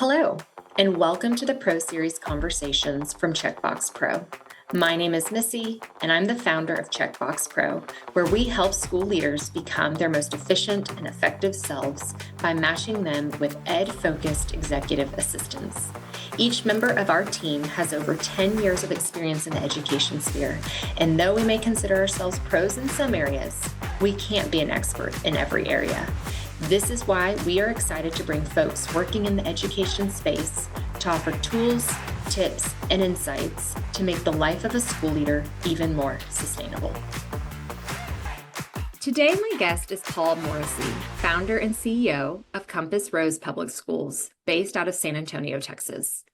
Hello, and welcome to the Pro Series Conversations from CheckBox Pro. My name is Missy, and I'm the founder of CheckBox Pro, where we help school leaders become their most efficient and effective selves by matching them with ed-focused executive assistants. Each member of our team has over 10 years of experience in the education sphere, and though we may consider ourselves pros in some areas, we can't be an expert in every area. This is why we are excited to bring folks working in the education space to offer tools, tips, and insights to make the life of a school leader even more sustainable. Today, my guest is Paul Morrissey, founder and CEO of Compass Rose Public Schools, based out of San Antonio, Texas.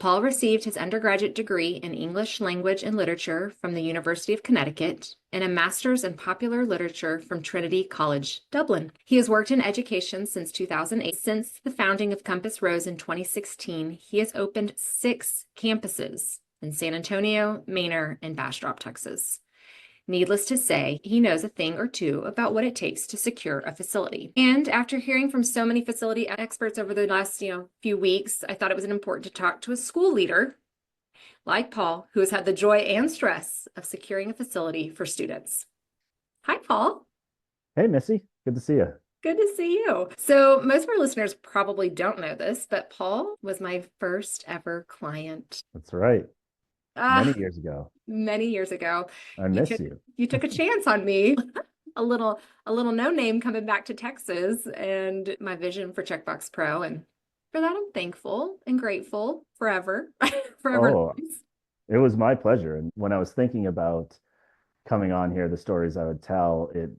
Paul received his undergraduate degree in English Language and Literature from the University of Connecticut and a master's in popular literature from Trinity College, Dublin. He has worked in education since 2008. Since the founding of Compass Rose in 2016, he has opened 6 campuses in San Antonio, Manor, and Bastrop, Texas. Needless to say, he knows a thing or two about what it takes to secure a facility. And after hearing from so many facility experts over the last few weeks, I thought it was important to talk to a school leader like Paul, who has had the joy and stress of securing a facility for students. Hi, Paul. Hey, Missy. Good to see you. Good to see you. So most of our listeners probably don't know this, but Paul was my first ever client. That's right. Many years ago. Many years ago. I miss you. You took a chance on me. A little no name coming back to Texas and my vision for CheckBox Pro. And for that, I'm thankful and grateful forever. Oh, it was my pleasure. And when I was thinking about coming on here, the stories I would tell, it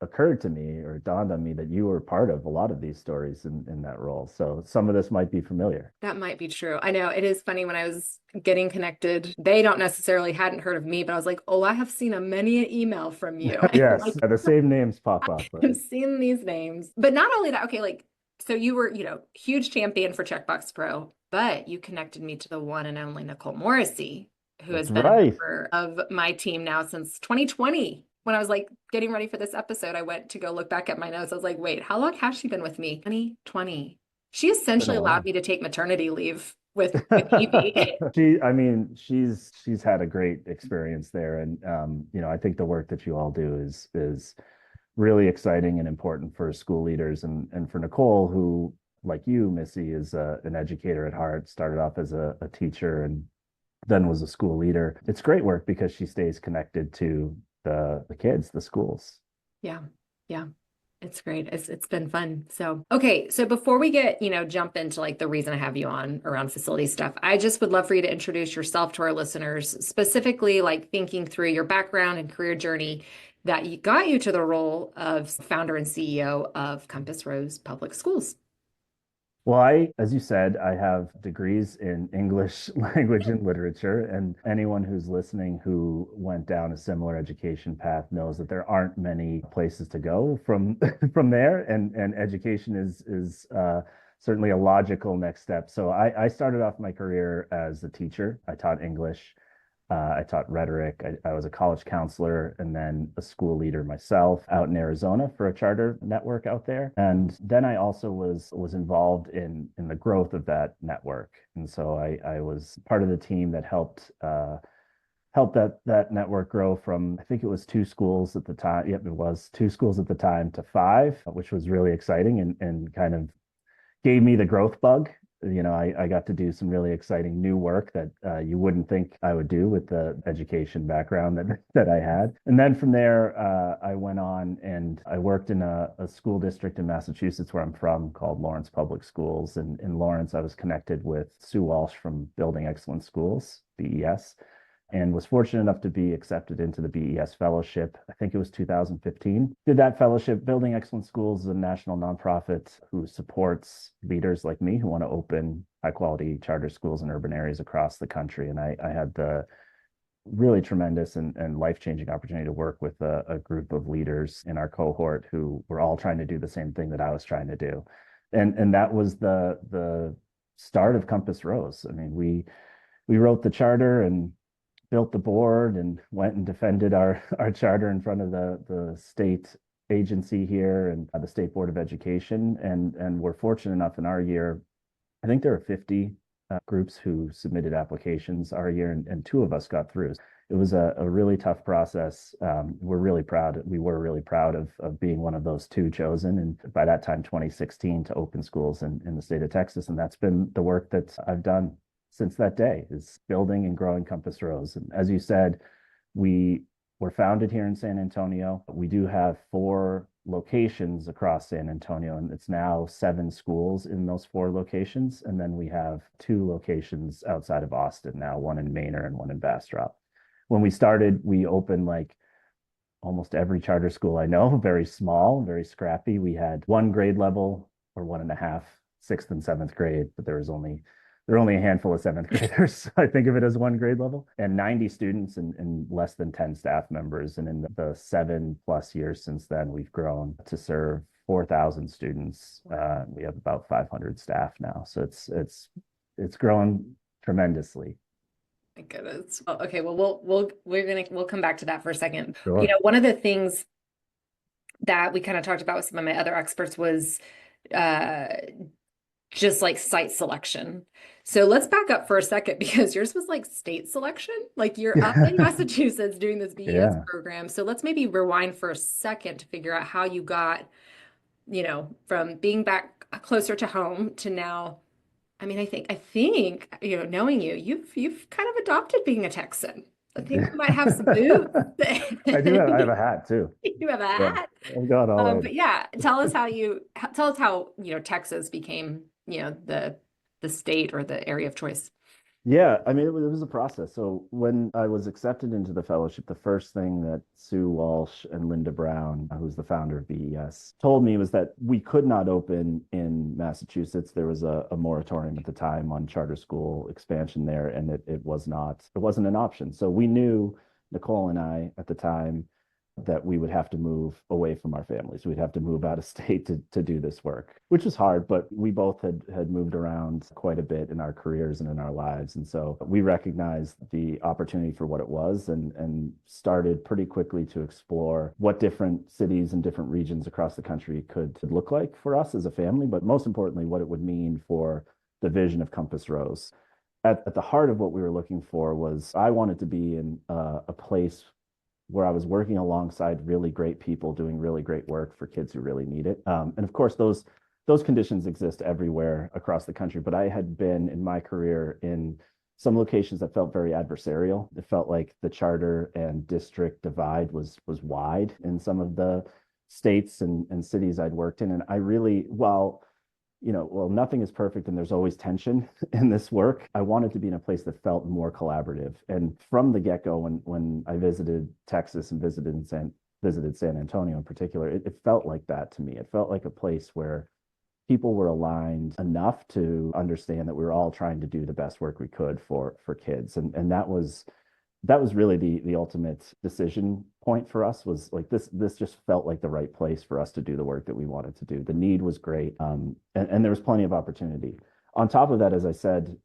occurred to me or dawned on me that you were part of a lot of these stories in that role. So some of this might be familiar. That might be true. I know it is funny when I was getting connected, they don't necessarily hadn't heard of me, but I was like, oh, I have seen many an email from you. Yes, like, the same names pop up. Right? I've seen these names, but not only that, so you were, huge champion for CheckBox Pro, but you connected me to the one and only Nicole Morrissey, who has been a member of my team now since 2020. When I was getting ready for this episode, I went to go look back at my notes. I was like, wait, how long has she been with me? 2020. She essentially allowed me to take maternity leave with Evie. She's had a great experience there. And, I think the work that you all do is really exciting and important for school leaders. And for Nicole, who, like you, Missy, is an educator at heart, started off as a teacher and then was a school leader. It's great work because she stays connected to the kids, the schools. Yeah. It's great. It's been fun. So, okay. So before we get, jump into the reason I have you on around facility stuff, I just would love for you to introduce yourself to our listeners, specifically thinking through your background and career journey that got you to the role of founder and CEO of Compass Rose Public Schools. Well, as you said, I have degrees in English language and literature, and anyone who's listening who went down a similar education path knows that there aren't many places to go from there, and education is certainly a logical next step. So I started off my career as a teacher. I taught English. I taught rhetoric. I was a college counselor and then a school leader myself out in Arizona for a charter network out there. And then I also was involved in the growth of that network. And so I was part of the team that helped that network grow from, I think it was 2 schools at the time. Yep, it was 2 schools at the time to 5, which was really exciting and kind of gave me the growth bug. I got to do some really exciting new work that you wouldn't think I would do with the education background that I had. And then from there, I went on and I worked in a school district in Massachusetts where I'm from called Lawrence Public Schools. And in Lawrence, I was connected with Sue Walsh from Building Excellent Schools, BES, and was fortunate enough to be accepted into the BES Fellowship. I think it was 2015. Did that fellowship. Building Excellent Schools is a national nonprofit who supports leaders like me who want to open high-quality charter schools in urban areas across the country. And I had the really tremendous and life-changing opportunity to work with a group of leaders in our cohort who were all trying to do the same thing that I was trying to do. And that was the start of Compass Rose. I mean, we wrote the charter and built the board and went and defended our charter in front of the state agency here and the State Board of Education. And we're fortunate enough in our year I think there were 50 groups who submitted applications our year, and two of us got through. It was a really tough process. We're really proud. We were really proud of being one of those two chosen. And by that time, 2016, to open schools in the state of Texas. And that's been the work that I've done since that day, is building and growing Compass Rose. And as you said, we were founded here in San Antonio. We do have 4 locations across San Antonio, and it's now 7 schools in those 4 locations. And then we have 2 locations outside of Austin now, one in Manor and one in Bastrop. When we started, we opened like almost every charter school I know, very small, very scrappy. We had 1 grade level or 1.5, 6th and 7th grade, but there were only a handful of 7th graders. I think of it as 1 grade level, and 90 students and less than 10 staff members. And in the 7+ years since then, we've grown to serve 4,000 students. We have about 500 staff now. So it's grown tremendously. My goodness. Well, okay, well, we'll come back to that for a second. Sure. One of the things that we kind of talked about with some of my other experts was just like site selection. So let's back up for a second, because yours was like state selection. Like you're up in Massachusetts doing this BES Yeah. program. So let's maybe rewind for a second to figure out how you got, from being back closer to home to now. I mean, I think, knowing you, you've kind of adopted being a Texan. I think you might have some boots. I have a hat too. You have a Yeah, hat. I've got all of But yeah, tell us how, Texas became, the state or the area of choice. Yeah, I mean, it was a process. So when I was accepted into the fellowship, the first thing that Sue Walsh and Linda Brown, who's the founder of BES, told me was that we could not open in Massachusetts. There was a moratorium at the time on charter school expansion there, and it wasn't an option. So we knew, Nicole and I at the time, that we would have to move away from our families. We'd have to move out of state to do this work, which was hard, but we both had moved around quite a bit in our careers and in our lives. And so we recognized the opportunity for what it was, and started pretty quickly to explore what different cities and different regions across the country could look like for us as a family, but most importantly, what it would mean for the vision of Compass Rose. At the heart of what we were looking for was, I wanted to be in a place where I was working alongside really great people doing really great work for kids who really need it. And of course, those conditions exist everywhere across the country. But I had been in my career in some locations that felt very adversarial. It felt like the charter and district divide was wide in some of the states and cities I'd worked in. And I really, while nothing is perfect and there's always tension in this work, I wanted to be in a place that felt more collaborative. And from the get-go, when I visited Texas and visited San Antonio in particular, it felt like that to me. It felt like a place where people were aligned enough to understand that we were all trying to do the best work we could for kids. And that was really the ultimate decision point for us, was like this just felt like the right place for us to do the work that we wanted to do. The need was great. And there was plenty of opportunity. On top of that, as I said,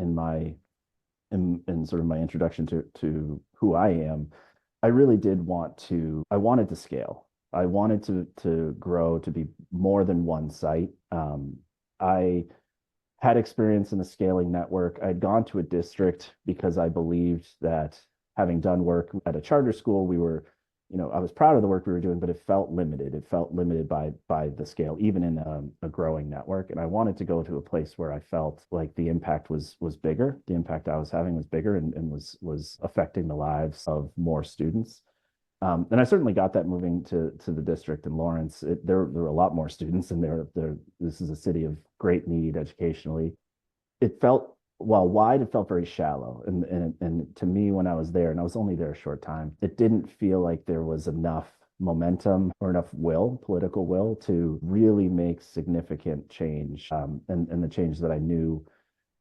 in sort of my introduction to who I am, I really I wanted to scale. I wanted to grow to be more than one site. I had experience in a scaling network. I'd gone to a district because I believed that, having done work at a charter school, I was proud of the work we were doing, but it felt limited. It felt limited by the scale, even in a growing network. And I wanted to go to a place where I felt like the impact was bigger. The impact I was having was bigger, and was affecting the lives of more students. And I certainly got that moving to the district in Lawrence. There were a lot more students, and this is a city of great need educationally. It felt, while wide, it felt very shallow. And to me, when I was there, and I was only there a short time, it didn't feel like there was enough momentum or enough political will, to really make significant change, and the change that I knew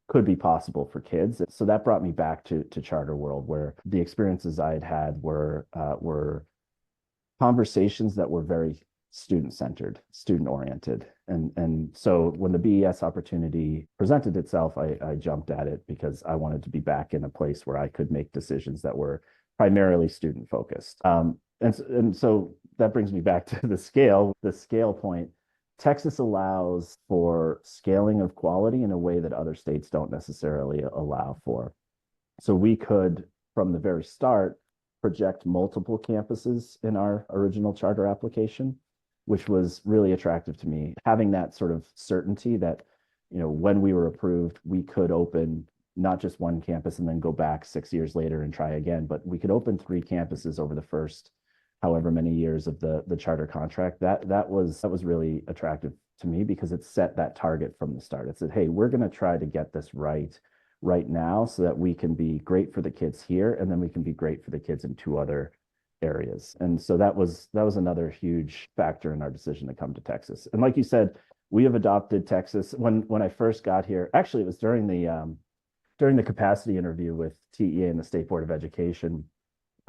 could be possible for kids. So that brought me back to Charter World, where the experiences I had were conversations that were very student-centered, student-oriented. And so when the BES opportunity presented itself, I jumped at it, because I wanted to be back in a place where I could make decisions that were primarily student-focused. And so that brings me back to the scale point. Texas allows for scaling of quality in a way that other states don't necessarily allow for. So we could, from the very start, project multiple campuses in our original charter application, which was really attractive to me. Having that sort of certainty that, when we were approved, we could open not just one campus and then go back 6 years later and try again, but we could open three campuses over the first however many years of the charter contract. That was really attractive to me because it set that target from the start. It said, hey, we're going to try to get this right now so that we can be great for the kids here, and then we can be great for the kids in two other areas. And so that was another huge factor in our decision to come to Texas. And like you said, we have adopted Texas. When I first got here, actually it was during the capacity interview with TEA and the State Board of Education.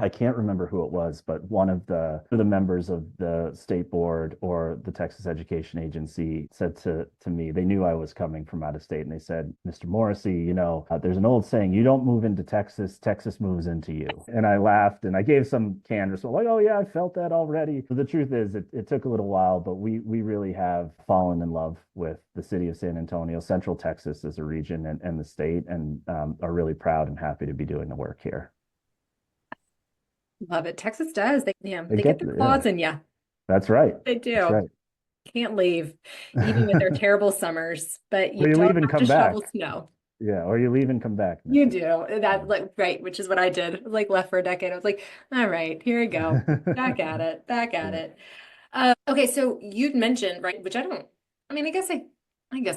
I can't remember who it was, but one of the members of the state board or the Texas Education Agency said to me, they knew I was coming from out of state, and they said, Mr. Morrissey, there's an old saying, you don't move into Texas, Texas moves into you. And I laughed and I gave some candor. So like, oh yeah, I felt that already. But the truth is it took a little while, but we really have fallen in love with the city of San Antonio, Central Texas as a region and the state, and are really proud and happy to be doing the work here. Love it. Texas does. They They get get their yeah, claws in you. that's right. They That's do. right. Can't leave, even with their terrible summers, but you Or you don't leave and have to come shovel back. snow. Yeah, or you leave and come back, You Missy. do that, like, right, which is what I did. Like, left for a decade. I was like, all right, here we go. Back at it, back at Yeah. it. Okay, so you'd mentioned, right, which I mean, I guess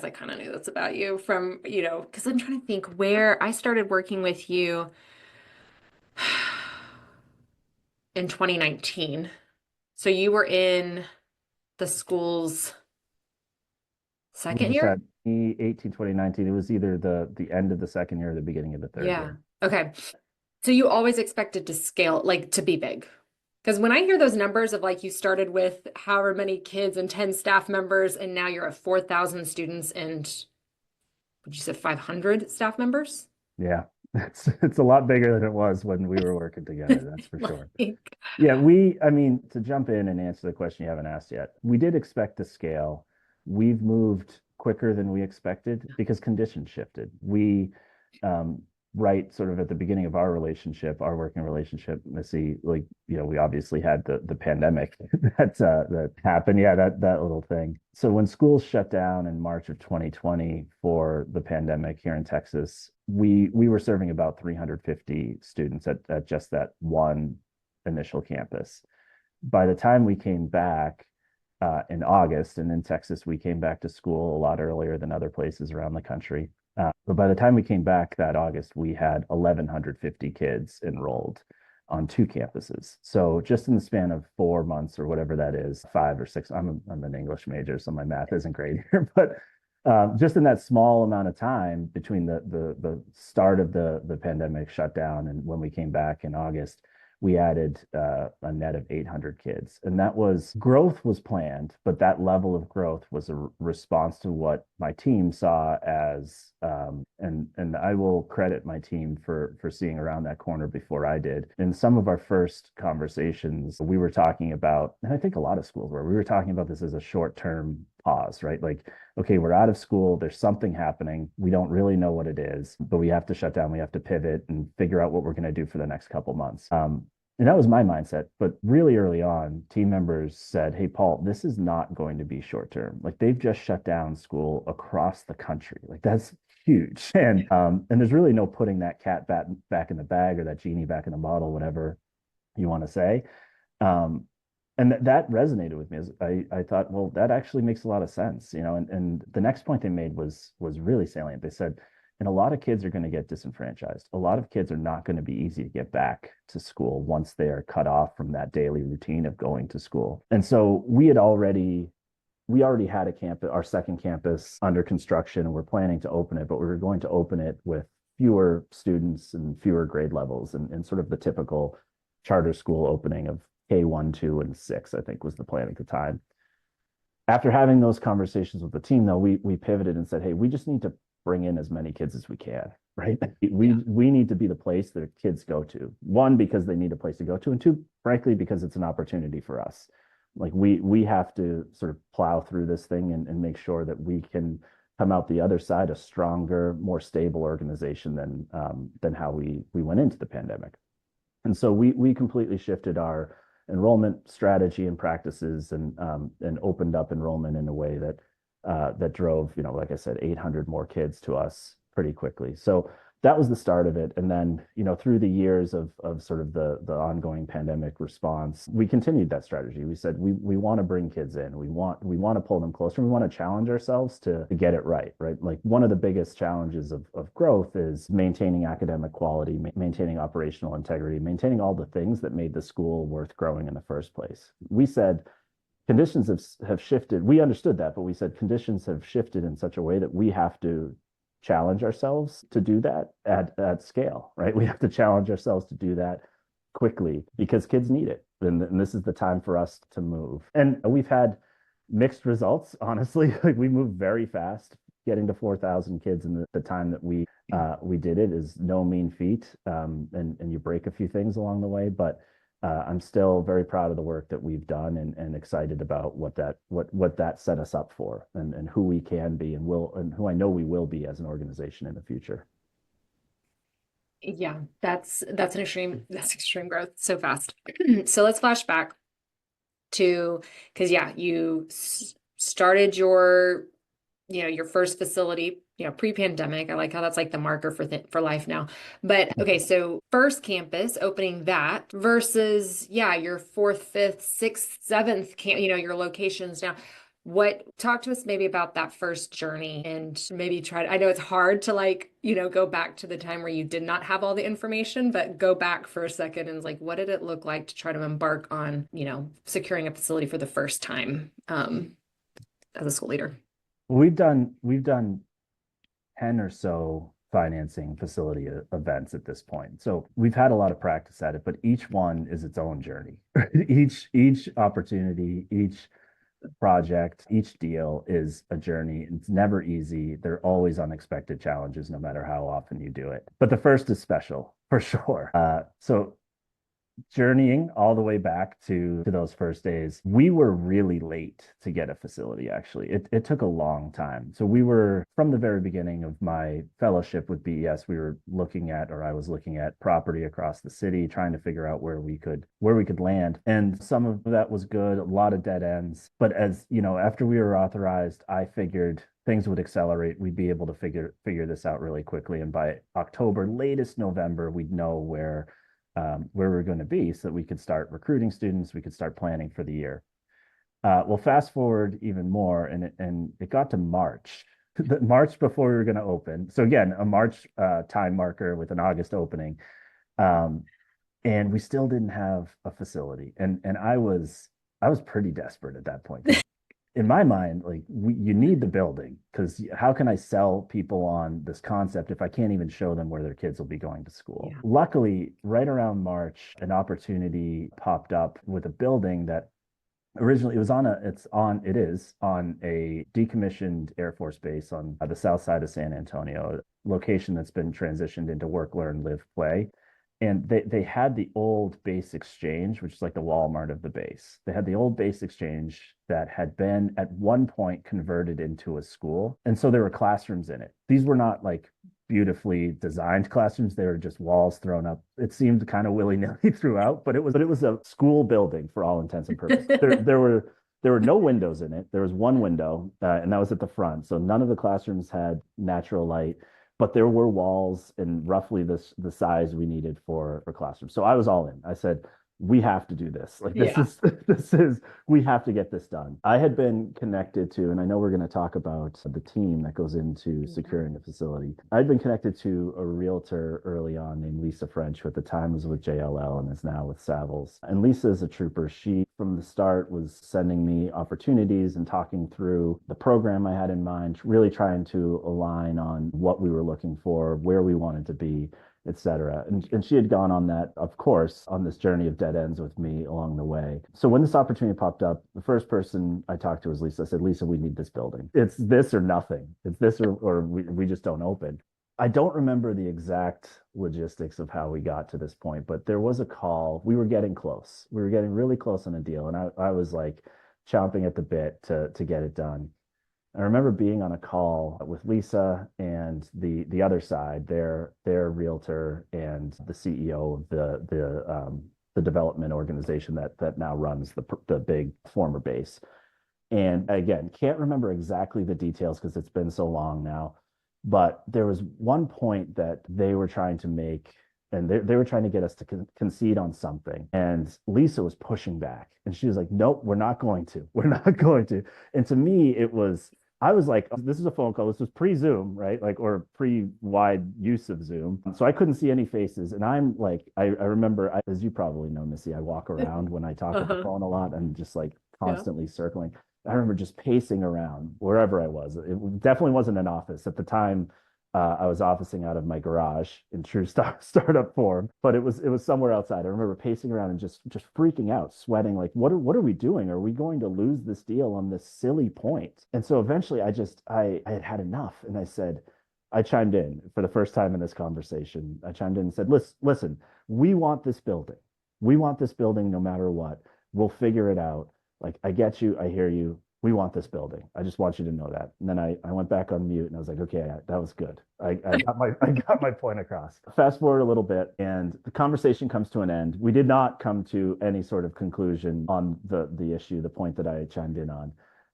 I kind of knew this about you from, because I'm trying to think where I started working with you in 2019. So you were in the school's Was second this year? at 2018, 2019? It was either the end of the second year or the beginning of the third Yeah. year. Okay. So you always expected to scale, like to be big. Because when I hear those numbers of like you started with however many kids and 10 staff members, and now you're at 4,000 students and would you say 500 staff members? Yeah. It's a lot bigger than it was when we were working together, that's for sure. Like, Yeah, I mean, to jump in and answer the question you haven't asked yet, we did expect to scale. We've moved quicker than we expected because conditions shifted. Um, right sort of at the beginning of our relationship, our working relationship, Missy, like, we obviously had the pandemic that happened. Yeah, that little thing. So when schools shut down in March of 2020 for the pandemic here in Texas, we were serving about 350 students at just that one initial campus. By the time we came back in August, and in Texas, we came back to school a lot earlier than other places around the country. But by the time we came back that August, we had 1,150 kids enrolled on two campuses. So just in the span of 4 months or whatever that is, 5 or 6, I'm an English major, so my math isn't great here, but just in that small amount of time between the start of the pandemic shutdown and when we came back in August, we added a net of 800 kids. And growth was planned, but that level of growth was a response to what my team saw as, and I will credit my team for seeing around that corner before I did. In some of our first conversations, we were talking about, and I think a lot of schools were, we were talking about this as a short-term pause, right? Like, okay, we're out of school, there's something happening, we don't really know what it is, but we have to shut down, we have to pivot and figure out what we're going to do for the next couple months. And that was my mindset. But really early on, team members said, hey, Paul, this is not going to be short term. Like, they've just shut down school across the country. Like, that's huge. And there's really no putting that cat back in the bag or that genie back in the bottle, whatever you want to say. And that resonated with me. As I thought, well, that actually makes a lot of sense, and the next point they made was really salient. They said, and a lot of kids are going to get disenfranchised. A lot of kids are not going to be easy to get back to school once they are cut off from that daily routine of going to school. And so we already had a campus, our second campus under construction, and we're planning to open it, but we were going to open it with fewer students and fewer grade levels and sort of the typical charter school opening of K1, 2, and 6, I think was the plan at the time. After having those conversations with the team, though, we pivoted and said, hey, we just need to bring in as many kids as we can, right? We need to be the place that kids go to. One, because they need a place to go to, and two, frankly, because it's an opportunity for us. Like we have to sort of plow through this thing and make sure that we can come out the other side a stronger, more stable organization than how we went into the pandemic. And so we completely shifted our enrollment strategy and practices and opened up enrollment in a way that drove, like I said, 800 more kids to us pretty quickly. So that was the start of it. And then, through the years of sort of the ongoing pandemic response, we continued that strategy. We said we want to bring kids in. We want to pull them closer. We want to challenge ourselves to get it right, right? Like one of the biggest challenges of growth is maintaining academic quality, maintaining operational integrity, maintaining all the things that made the school worth growing in the first place. We said conditions have shifted. We understood that, but we said conditions have shifted in such a way that we have to challenge ourselves to do that at scale, right? We have to challenge ourselves to do that quickly because kids need it. And this is the time for us to move. And we've had mixed results, honestly. Like we moved very fast. Getting to 4,000 kids in the time that we did it is no mean feat. And you break a few things along the way, but I'm still very proud of the work that we've done and excited about what that set us up for and who we can be and who I know we will be as an organization in the future. Yeah, that's extreme growth so fast. So let's flash back to, because you started your first facility, pre-pandemic. I like how that's like the marker for life now. But okay, so first campus opening that versus your fourth, fifth, sixth, seventh your locations now. Talk to us maybe about that first journey and maybe I know it's hard to go back to the time where you did not have all the information, but go back for a second and what did it look like to try to embark on, securing a facility for the first time, as a school leader? We've done 10 or so financing facility events at this point. So we've had a lot of practice at it, but each one is its own journey. Each opportunity, each project, each deal is a journey. It's never easy. There are always unexpected challenges, no matter how often you do it. But the first is special for sure. So journeying all the way back to those first days, we were really late to get a facility, actually. It took a long time. So we were, from the very beginning of my fellowship with BES, I was looking at property across the city, trying to figure out where we could land. And some of that was good, a lot of dead ends. But as after we were authorized, I figured things would accelerate. We'd be able to figure this out really quickly. And by October, latest November, we'd know where we're going to be so that we could start recruiting students, we could start planning for the year. Well, fast forward even more, and it got to March, March before we were going to open. So again, a March time marker with an August opening, and we still didn't have a facility. And I was pretty desperate at that point. In my mind, you need the building, because how can I sell people on this concept if I can't even show them where their kids will be going to school? Yeah. Luckily, right around March, an opportunity popped up with a building that originally it is on a decommissioned Air Force base on the south side of San Antonio, location that's been transitioned into work, learn, live, play. And they had the old base exchange, which is like the Walmart of the base. They had the old base exchange that had been at one point converted into a school. And so there were classrooms in it. These were not beautifully designed classrooms. They were just walls thrown up. It seemed kind of willy-nilly throughout, but it was a school building for all intents and purposes. There were no windows in it. There was one window, and that was at the front. So none of the classrooms had natural light, but there were walls in roughly the size we needed for classrooms. So I was all in. I said, we have to do this. We have to get this done. I had been connected to, and I know we're going to talk about the team that goes into securing a facility. I'd been connected to a realtor early on named Lisa French, who at the time was with JLL and is now with Savills. And Lisa is a trooper. She, from the start, was sending me opportunities and talking through the program I had in mind, really trying to align on what we were looking for, where we wanted to be, et cetera. And she had gone on that, of course, on this journey of dead ends with me along the way. So when this opportunity popped up, the first person I talked to was Lisa. I said, Lisa, we need this building. It's this or nothing. It's this or we just don't open. I don't remember the exact logistics of how we got to this point, but there was a call. We were getting close. We were getting really close on a deal, and I was like chomping at the bit to get it done. I remember being on a call with Lisa and the other side, their realtor and the CEO of the development organization that now runs the big former base. And again, can't remember exactly the details because it's been so long now. But there was one point that they were trying to make, and they were trying to get us to concede on something. And Lisa was pushing back. And she was like, nope, we're not going to. We're not going to. And to me, I was like, this is a phone call. This was pre-Zoom, right? Like, or pre-wide use of Zoom. So I couldn't see any faces. And I'm like, I remember, as you probably know, Missy, I walk around when I talk on the Uh-huh. phone a lot and just like Yeah. constantly circling. I remember just pacing around wherever I was. It definitely wasn't an office at the time. I was officing out of my garage in true startup form, but it was somewhere outside. I remember pacing around and just freaking out, sweating, like what are we doing? Are we going to lose this deal on this silly point? And so eventually, I had had enough, and I chimed in for the first time in this conversation. I chimed in and said, listen, we want this building. We want this building no matter what. We'll figure it out. Like, I get you, I hear you. We want this building. I just want you to know that. And then I went back on mute and I was like, okay, that was good. I got my point across. Fast forward a little bit, and the conversation comes to an end. We did not come to any sort of conclusion on the issue, the point that I chimed in on.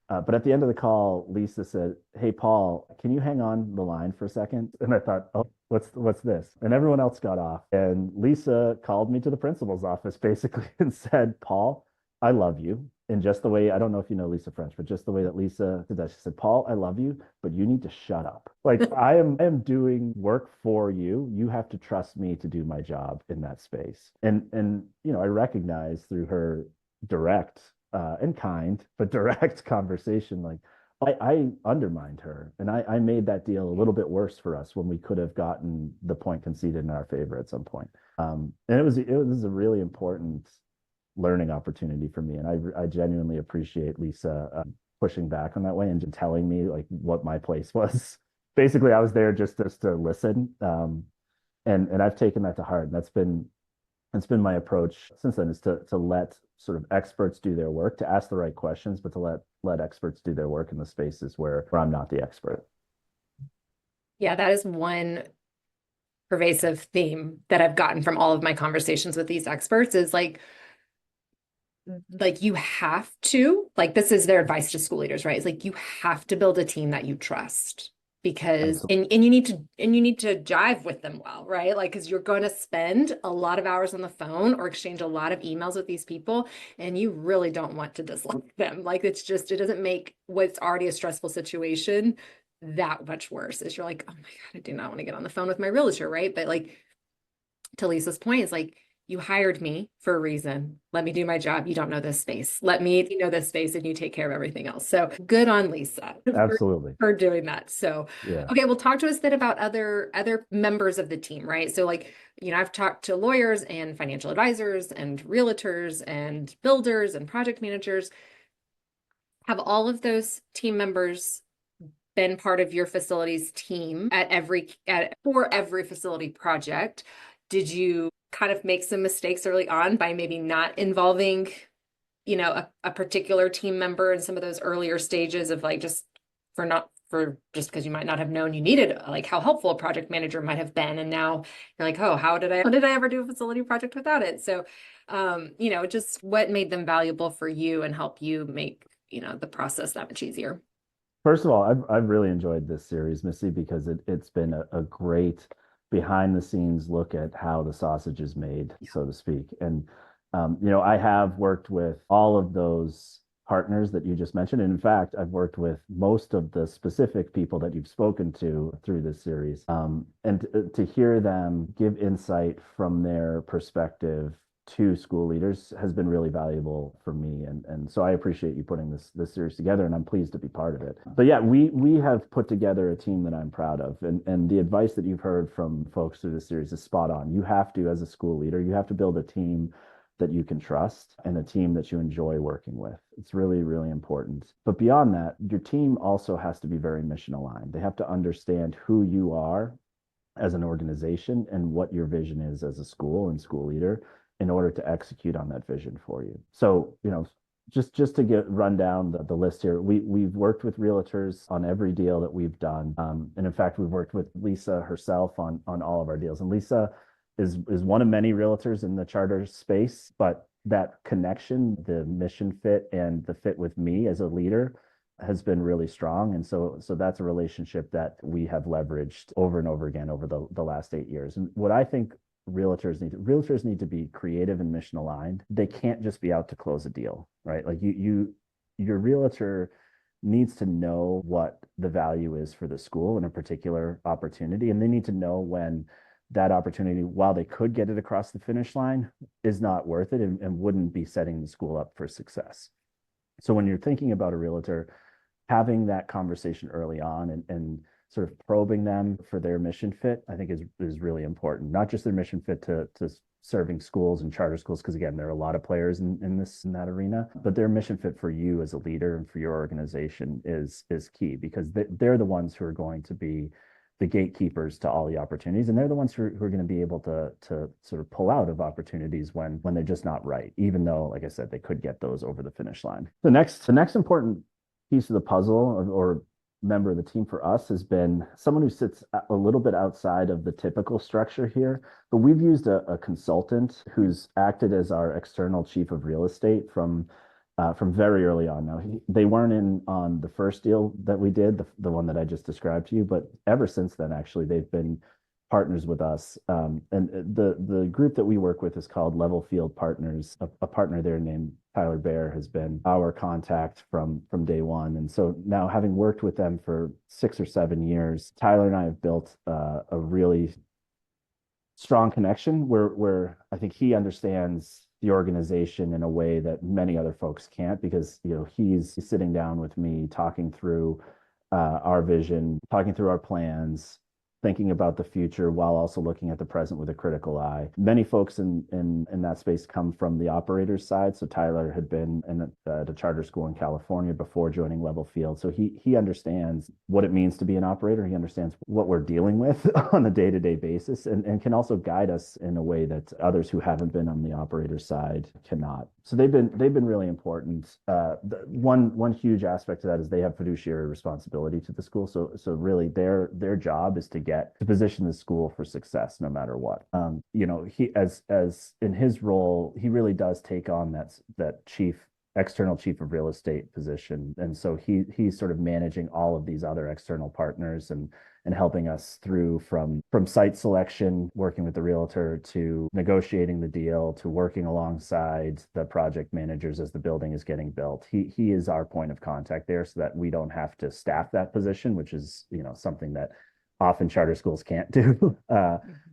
But at the end of the call, Lisa said, "Hey, Paul, can you hang on the line for a second?" And I thought, "Oh, what's this?" And everyone else got off. And Lisa called me to the principal's office basically and said, "Paul, I love you." In just the way, I don't know if you know Lisa French, but just the way that Lisa did that, she said, "Paul, I love you, but you need to shut up. Like, I am doing work for you. You have to trust me to do my job in that space." And I recognize through her direct and kind, but direct conversation, like I undermined her, and I made that deal a little bit worse for us when we could have gotten the point conceded in our favor at some point. And it was a really important learning opportunity for me, and I genuinely appreciate Lisa pushing back on that way and just telling me like what my place was. Basically, I was there just to listen, and I've taken that to heart, and that's been my approach since then, is to let sort of experts do their work, to ask the right questions, but to let experts do their work in the spaces where I'm not the expert. Yeah, that is one pervasive theme that I've gotten from all of my conversations with these experts is like you have to, like this is their advice to school leaders, right? It's like you have to build a team that you trust because Absolutely. and you need to jive with them well, right? Like because you're going to spend a lot of hours on the phone or exchange a lot of emails with these people and you really don't want to dislike them. Like it doesn't make what's already a stressful situation that much worse. Is you're like, oh my God, I do not want to get on the phone with my realtor, right? But like to Lisa's point is like, you hired me for a reason. Let me do my job. You don't know this space. Let me know this space and you take care of everything else. So good on Lisa Absolutely. for doing that. So, Yeah. okay, well, talk to us then about other members of the team, right? So like, I've talked to lawyers and financial advisors and realtors and builders and project managers. Have all of those team members been part of your facilities team for every facility project? Did you kind of make some mistakes early on by maybe not involving, a particular team member in some of those earlier stages of like just because you might not have known you needed like how helpful a project manager might have been, and now you're like, oh, how did I ever do a facility project without it? So, just what made them valuable for you and help you make the process that much easier. First of all, I've really enjoyed this series, Missy, because it's been a great behind the scenes look at how the sausage is made, so to speak. And I have worked with all of those partners that you just mentioned. And in fact, I've worked with most of the specific people that you've spoken to through this series. And to hear them give insight from their perspective to school leaders has been really valuable for me. And so I appreciate you putting this series together, and I'm pleased to be part of it. But yeah, we have put together a team that I'm proud of. And the advice that you've heard from folks through this series is spot on. You have to, as a school leader, you have to build a team that you can trust and a team that you enjoy working with. It's really, really important. But beyond that, your team also has to be very mission aligned. They have to understand who you are as an organization and what your vision is as a school and school leader in order to execute on that vision for you. So, just to run down the list here, we've worked with realtors on every deal that we've done. And in fact, we've worked with Lisa herself on all of our deals. And Lisa is one of many realtors in the charter space, but that connection, the mission fit and the fit with me as a leader has been really strong. And so that's a relationship that we have leveraged over and over again over the last 8 years. And what I think realtors need to be creative and mission aligned. They can't just be out to close a deal, right? Like your realtor needs to know what the value is for the school in a particular opportunity. And they need to know when that opportunity, while they could get it across the finish line, is not worth it and wouldn't be setting the school up for success. So when you're thinking about a realtor, having that conversation early on and sort of probing them for their mission fit, I think is really important. Not just their mission fit to serving schools and charter schools, because again, there are a lot of players in that arena, but their mission fit for you as a leader and for your organization is key, because they're the ones who are going to be the gatekeepers to all the opportunities, and they're the ones who are going to be able to sort of pull out of opportunities when they're just not right, even though, like I said, they could get those over the finish line. The next important piece of the puzzle or member of the team for us has been someone who sits a little bit outside of the typical structure here, but we've used a consultant who's acted as our external chief of real estate from very early on. Now, they weren't in on the first deal that we did, the one that I just described to you, but ever since then, actually, they've been partners with us. And the group that we work with is called Level Field Partners. A partner there named Tyler Bear has been our contact from day one. And so now, having worked with them for 6 or 7 years, Tyler and I have built a really strong connection where I think he understands the organization in a way that many other folks can't, because he's sitting down with me, talking through our vision, talking through our plans, thinking about the future while also looking at the present with a critical eye. Many folks in that space come from the operator's side. So Tyler had been at a charter school in California before joining Level Field. So he understands what it means to be an operator. He understands what we're dealing with on a day-to-day basis, and can also guide us in a way that others who haven't been on the operator side cannot. So they've been really important. One huge aspect of that is they have fiduciary responsibility to the school. So really their job is to position the school for success no matter what. He as in his role, he really does take on that external chief of real estate position. And so he's sort of managing all of these other external partners and helping us through from site selection, working with the realtor, to negotiating the deal, to working alongside the project managers as the building is getting built. He is our point of contact there, so that we don't have to staff that position, which is something that often charter schools can't do,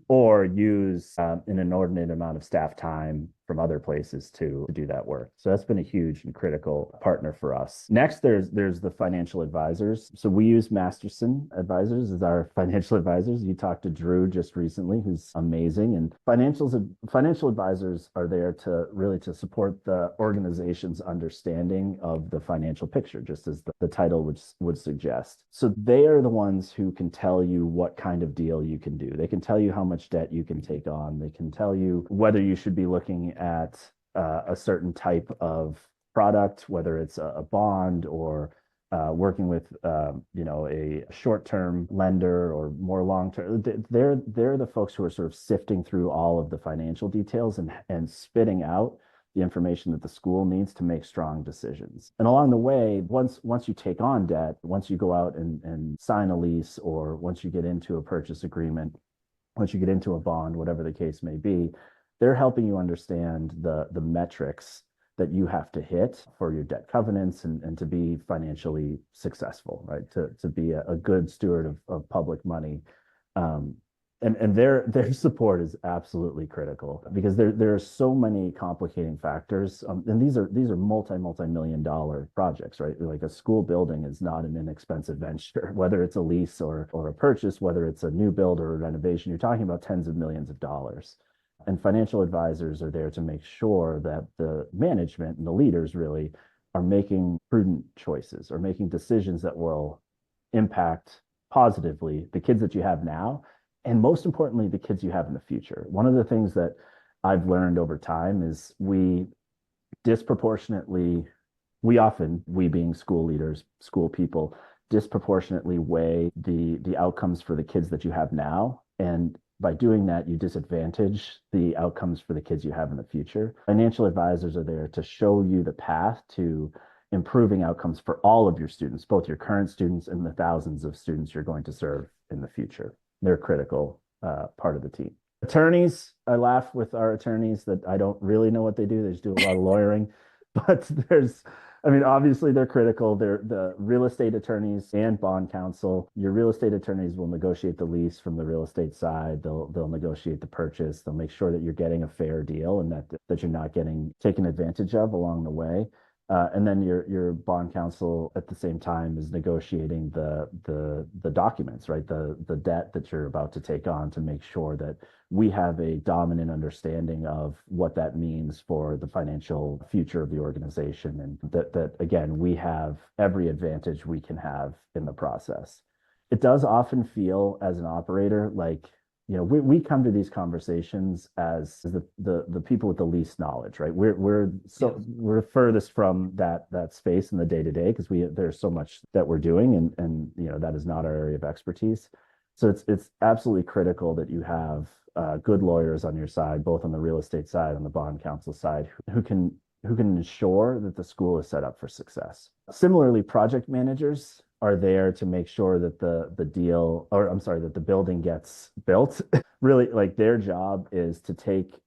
or use an inordinate amount of staff time from other places to do that work. So that's been a huge and critical partner for us. Next, there's the financial advisors. So we use Masterson Advisors as our financial advisors. You talked to Drew just recently, who's amazing. And financial advisors are there to support the organization's understanding of the financial picture, just as the title would suggest. So they are the ones who can tell you what kind of deal you can do. They can tell you how much debt you can take on. They can tell you whether you should be looking at a certain type of product, whether it's a bond or working with a short-term lender or more long-term. They're the folks who are sort of sifting through all of the financial details and spitting out the information that the school needs to make strong decisions. And along the way, once you take on debt, once you go out and sign a lease, or once you get into a purchase agreement, once you get into a bond, whatever the case may be, they're helping you understand the metrics that you have to hit for your debt covenants and to be financially successful, right? To be a good steward of public money. And their support is absolutely critical, because there are so many complicating factors. And these are multi-million dollar projects, right? Like a school building is not an inexpensive venture, whether it's a lease or a purchase, whether it's a new build or a renovation, you're talking about tens of millions of dollars. And financial advisors are there to make sure that the management and the leaders really are making prudent choices, or making decisions that will impact positively the kids that you have now, and most importantly, the kids you have in the future. One of the things that I've learned over time is disproportionately, we being school leaders, school people, disproportionately weigh the outcomes for the kids that you have now. And by doing that, you disadvantage the outcomes for the kids you have in the future. Financial advisors are there to show you the path to improving outcomes for all of your students, both your current students and the thousands of students you're going to serve in the future. They're a critical part of the team. Attorneys, I laugh with our attorneys that I don't really know what they do. They just do a lot of lawyering, but obviously they're critical. They're the real estate attorneys and bond counsel. Your real estate attorneys will negotiate the lease from the real estate side. They'll negotiate the purchase. They'll make sure that you're getting a fair deal and that you're not getting taken advantage of along the way. And then your bond counsel at the same time is negotiating the documents, right? The debt that you're about to take on to make sure that we have a dominant understanding of what that means for the financial future of the organization, and that again, we have every advantage we can have in the process. It does often feel as an operator like, we come to these conversations as the people with the least knowledge, right? We're furthest from that space in the day to day because there's so much that we're doing, and that is not our area of expertise. So it's absolutely critical that you have good lawyers on your side, both on the real estate side and the bond counsel side, who can ensure that the school is set up for success. Similarly, project managers are there to make sure that that the building gets built. Really, like, their job is to take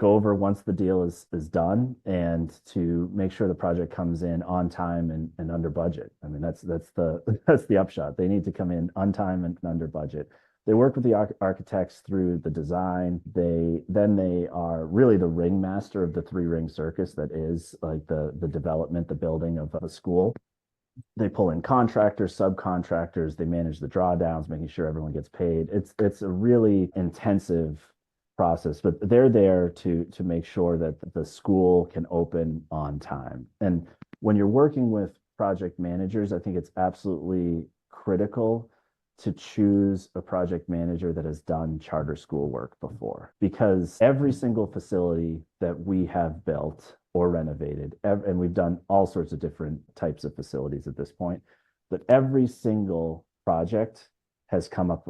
over once the deal is done, and to make sure the project comes in on time and under budget. That's the upshot. They need to come in on time and under budget. They work with the architects through the design. They are really the ringmaster of the three-ring circus that is like the development, the building of a school. They pull in contractors, subcontractors. They manage the drawdowns, making sure everyone gets paid. It's a really intensive process, but they're there to make sure that the school can open on time. And when you're working with project managers, I think it's absolutely critical to choose a project manager that has done charter school work before, because every single facility that we have built or renovated, and we've done all sorts of different types of facilities at this point, but every single project has come up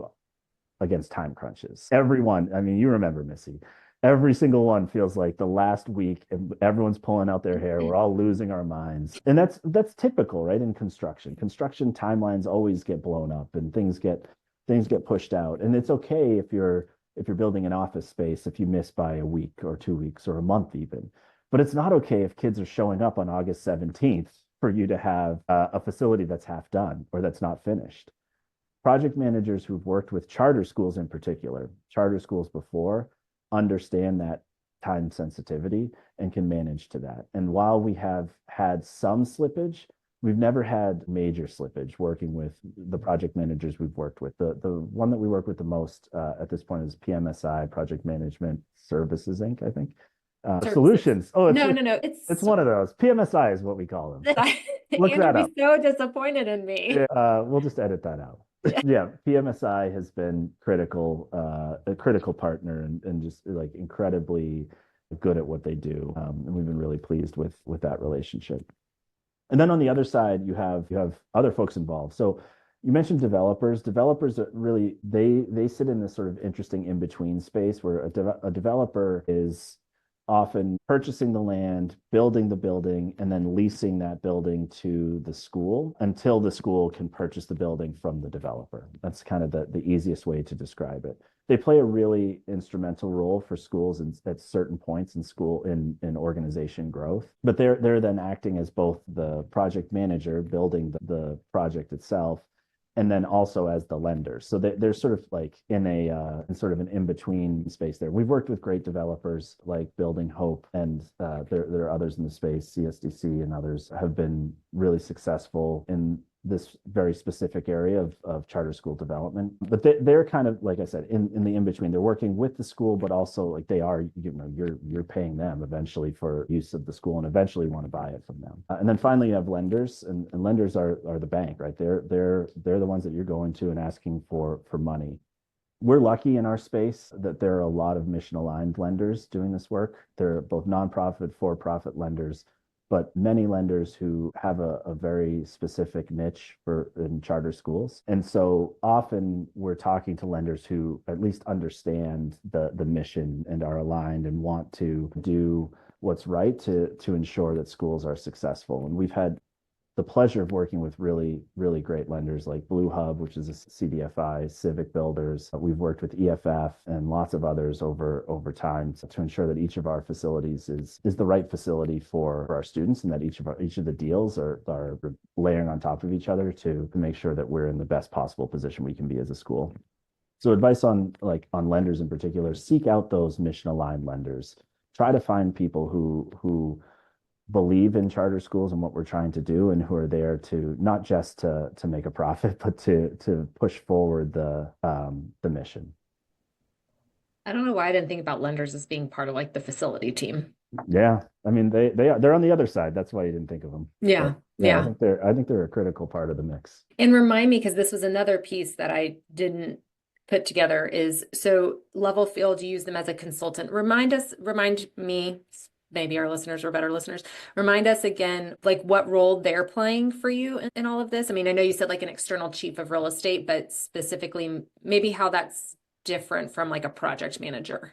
against time crunches. Everyone, you remember, Missy, every single one feels like the last week and everyone's pulling out their hair. We're all losing our minds. And that's typical, right? In construction. Construction timelines always get blown up and things get pushed out. And it's okay if you're building an office space, if you miss by a week or 2 weeks or a month even. But it's not okay if kids are showing up on August 17th for you to have a facility that's half done or that's not finished. Project managers who've worked with charter schools in particular, charter schools before, understand that time sensitivity and can manage to that. And while we have had some slippage, we've never had major slippage working with the project managers we've worked with. The one that we work with the most at this point is PMSI, Project Management Services Inc., I think. Solutions. Oh, no. It's one of those. PMSI is what we call them. Look that up. Be so disappointed in me. We'll just edit that out. Yeah, PMSI has been a critical partner and just like incredibly good at what they do. And we've been really pleased with that relationship. And then on the other side, you have other folks involved. So you mentioned developers. Developers are really, they sit in this sort of interesting in-between space where a developer is often purchasing the land, building the building, and then leasing that building to the school until the school can purchase the building from the developer. That's kind of the easiest way to describe it. They play a really instrumental role for schools at certain points in organization growth, but they're then acting as both the project manager building the project itself, and then also as the lenders. So they're sort of like in sort of an in-between space there. We've worked with great developers like Building Hope, and there are others in the space, CSDC and others have been really successful in this very specific area of charter school development. But they're kind of, like I said, in the in between. They're working with the school, but also like they are, you're paying them eventually for use of the school and eventually want to buy it from them. And then finally, you have lenders, and lenders are the bank, right? They're the ones that you're going to and asking for money. We're lucky in our space that there are a lot of mission aligned lenders doing this work. They're both nonprofit, for profit lenders, but many lenders who have a very specific niche in charter schools. And so often we're talking to lenders who at least understand the mission and are aligned and want to do what's right to ensure that schools are successful. And we've had the pleasure of working with really, really great lenders like Blue Hub, which is a CDFI, Civic Builders. We've worked with EFF and lots of others over time to ensure that each of our facilities is the right facility for our students, and that each of the deals are layering on top of each other to make sure that we're in the best possible position we can be as a school. So advice on lenders in particular: seek out those mission aligned lenders. Try to find people who believe in charter schools and what we're trying to do, and who are there to not just to make a profit, but to push forward the mission. I don't know why I didn't think about lenders as being part of like the facility team. Yeah, I mean they're on the other side. That's why you didn't think of them. Yeah, But yeah, yeah. I think they're a critical part of the mix. And remind me, because this was another piece that I didn't put together, is so Level Field, you use them as a consultant. Remind me, maybe our listeners are better listeners, remind us again, like what role they're playing for you in all of this. I mean, I know you said like an external chief of real estate, but specifically maybe how that's different from like a project manager.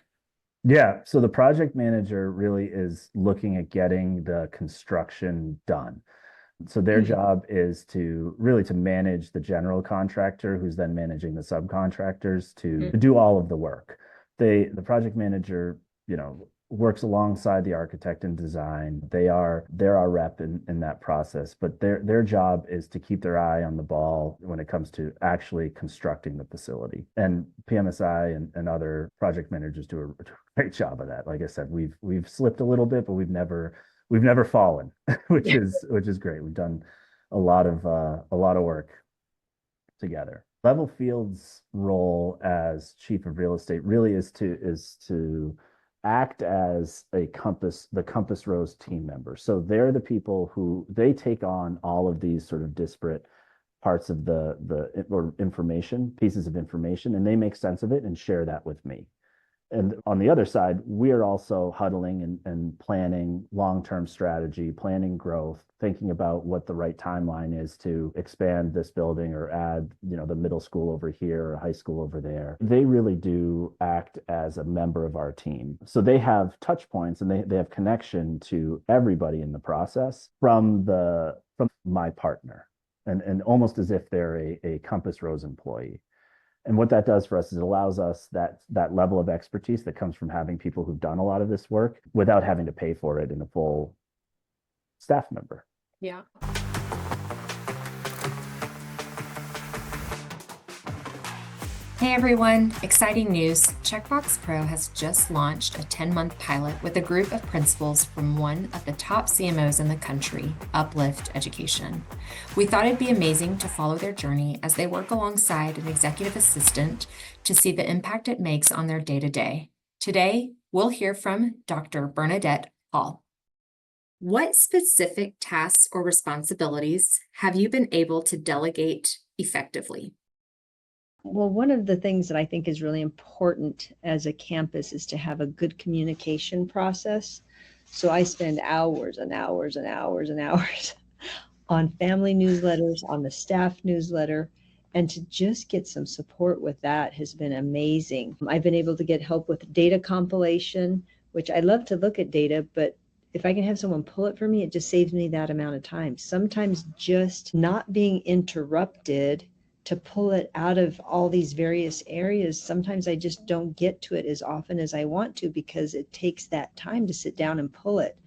Yeah, so the project manager really is looking at getting the construction done. So their Mhm. job is to really to manage the general contractor, who's then managing the subcontractors to Mhm. do all of the work. The project manager, works alongside the architect in design. They're our rep in that process, but their job is to keep their eye on the ball when it comes to actually constructing the facility. And PMSI and other project managers do a great job of that. Like I said, we've slipped a little bit, but we've never fallen, which is great. We've done a lot of work together. Level Field's role as chief of real estate really is to act as the Compass Rose team member. So they're the people who they take on all of these sort of disparate parts of the or information, pieces of information, and they make sense of it and share that with me. And on the other side, we are also huddling and planning long-term strategy, planning growth, thinking about what the right timeline is to expand this building or add, the middle school over here or high school over there. They really do act as a member of our team. So they have touch points and they have connection to everybody in the process from my partner, and almost as if they're a Compass Rose employee. And what that does for us is it allows us that level of expertise that comes from having people who've done a lot of this work without having to pay for it in a full staff member. Yeah. Hey everyone, exciting news. CheckBox Pro has just launched a 10-month pilot with a group of principals from one of the top CMOs in the country, Uplift Education. We thought it'd be amazing to follow their journey as they work alongside an executive assistant to see the impact it makes on their day-to-day. Today, we'll hear from Dr. Bernadette Hall. What specific tasks or responsibilities have you been able to delegate effectively? Well, one of the things that I think is really important as a campus is to have a good communication process. So I spend hours and hours and hours and hours on family newsletters, on the staff newsletter, and to just get some support with that has been amazing. I've been able to get help with data compilation, which I love to look at data, but if I can have someone pull it for me, it just saves me that amount of time. Sometimes just not being interrupted to pull it out of all these various areas, sometimes I just don't get to it as often as I want to because it takes that time to sit down and pull it.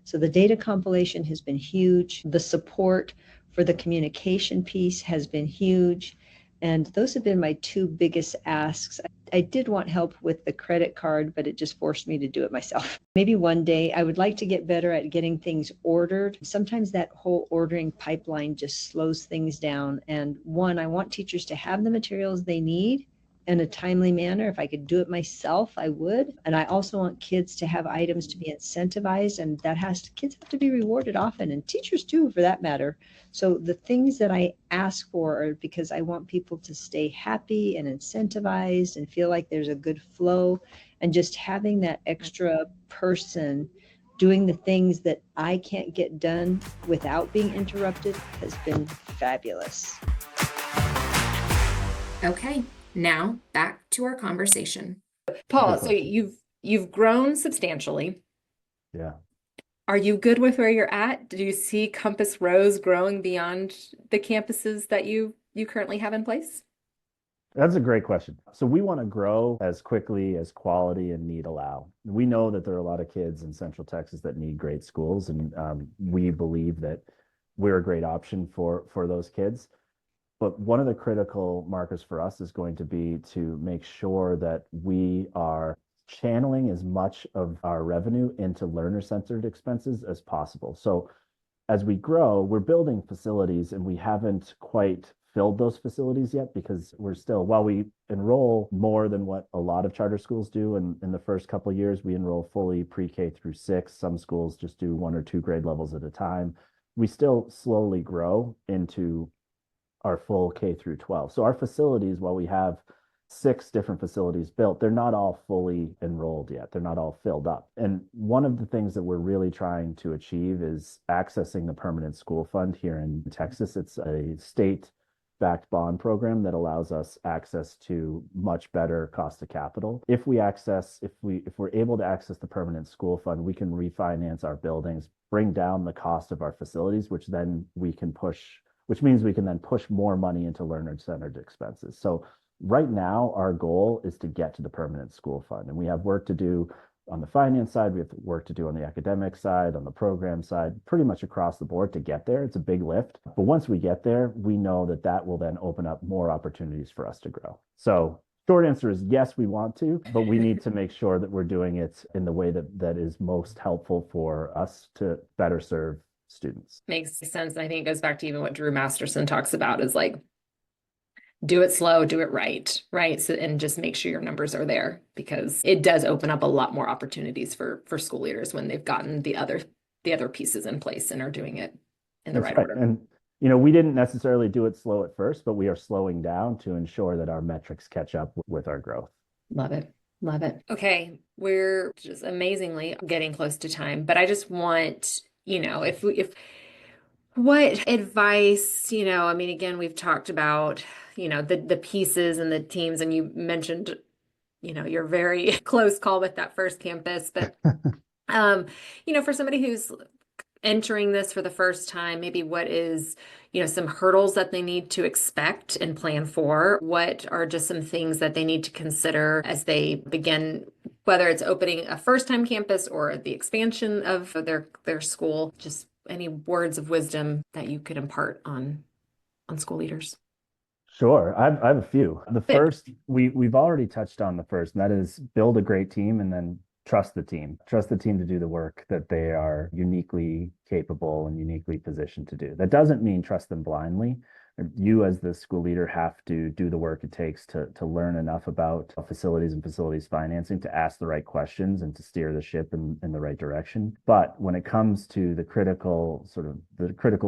So the data compilation has been huge. The support for the communication piece has been huge. And those have been my two biggest asks. I did want help with the credit card, but it just forced me to do it myself. Maybe one day I would like to get better at getting things ordered. Sometimes that whole ordering pipeline just slows things down. And one, I want teachers to have the materials they need in a timely manner. If I could do it myself, I would. And I also want kids to have items to be incentivized, and kids have to be rewarded often, and teachers too, for that matter. So the things that I ask for are because I want people to stay happy and incentivized and feel like there's a good flow, and just having that extra person doing the things that I can't get done without being interrupted has been fabulous. Okay, now back to our conversation. Paul, so you've grown substantially. Yeah. Are you good with where you're at? Do you see Compass Rose growing beyond the campuses that you currently have in place? That's a great question. So we want to grow as quickly as quality and need allow. We know that there are a lot of kids in Central Texas that need great schools, and we believe that we're a great option for those kids. But one of the critical markers for us is going to be to make sure that we are channeling as much of our revenue into learner-centered expenses as possible. So as we grow, we're building facilities, and we haven't quite filled those facilities yet because we're still, while we enroll more than what a lot of charter schools do, and in the first couple of years, we enroll fully pre-K through 6. Some schools just do 1 or 2 grade levels at a time. We still slowly grow into our full K through 12. So our facilities, while we have 6 different facilities built, they're not all fully enrolled yet. They're not all filled up. And one of the things that we're really trying to achieve is accessing the permanent school fund here in Texas. It's a state-backed bond program that allows us access to much better cost of capital. If we're able to access the permanent school fund, we can refinance our buildings, bring down the cost of our facilities, which means we can then push more money into learner-centered expenses. So right now, our goal is to get to the permanent school fund, and we have work to do on the finance side. We have work to do on the academic side, on the program side, pretty much across the board to get there. It's a big lift. But once we get there, we know that that will then open up more opportunities for us to grow. So short answer is yes, we want to, but we need to make sure that we're doing it in the way that is most helpful for us to better serve students. Makes sense. And I think it goes back to even what Drew Masterson talks about is like, do it slow, do it right? So, and just make sure your numbers are there, because it does open up a lot more opportunities for school leaders when they've gotten the other pieces in place and are doing it in the right order. And we didn't necessarily do it slow at first, but we are slowing down to ensure that our metrics catch up with our growth. Love it. Love it. Okay, we're just amazingly getting close to time, but I just want, if what advice, I mean, again, we've talked about, the pieces and the teams, and you mentioned, your very close call with that first campus, but, for somebody who's entering this for the first time, maybe what is, some hurdles that they need to expect and plan for? What are just some things that they need to consider as they begin, whether it's opening a first-time campus or the expansion of their school? Just any words of wisdom that you could impart on school leaders? Sure. I have a few. The first, we've already touched on the first, and that is build a great team and then trust the team. Trust the team to do the work that they are uniquely capable and uniquely positioned to do. That doesn't mean trust them blindly. You as the school leader have to do the work it takes to learn enough about facilities and facilities financing to ask the right questions and to steer the ship in the right direction. But when it comes to the critical